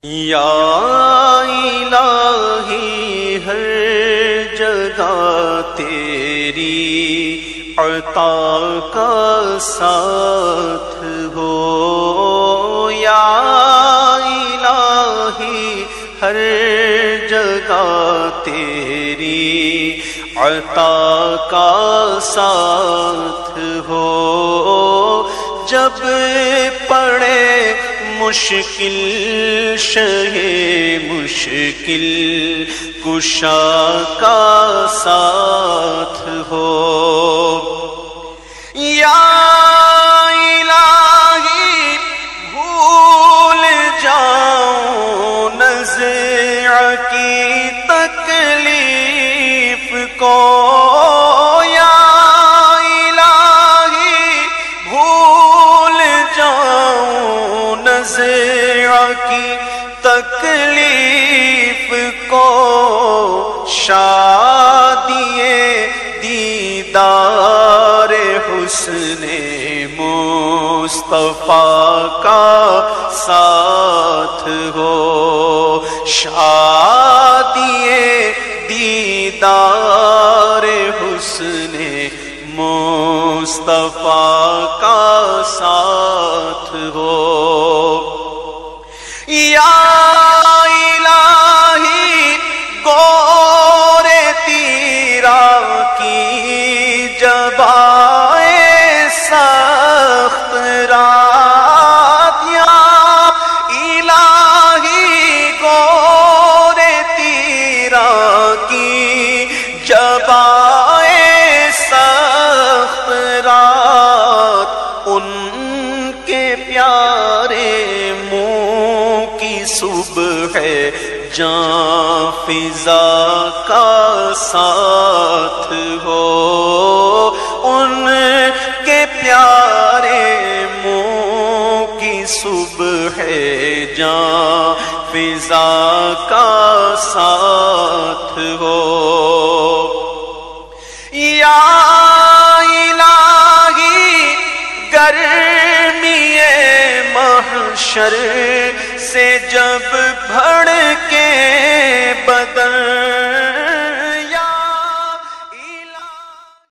یا الہی ہر جگہ تیری عطا کا ساتھ ہو، یا الہی ہر جگہ تیری عطا کا ساتھ ہو، جب پڑے مشکل شہ مشکل کشا کا ساتھ ہو، یا الہی بھول جاؤں نزع کی تکلیف کو، یا الہی بھول جاؤں نزع کی تکلیف کو، شادیے دیدار حسن مصطفیٰ کا ساتھ ہو، شادیے دیدار حسن مصطفیٰ کا ساتھ ہو، یا الہی گور تیرا کی جب آئے سخت رات، یا الہی گور تیرا کی جب آئے سخت رات، ان کے پیارے منہ کی صبح جاں فضا کا ساتھ ہو، ان کے پیارے منہ کی صبح جاں فضا کا ساتھ ہو، یا الہی گرمی محشر سے جب بھڑ کے بدن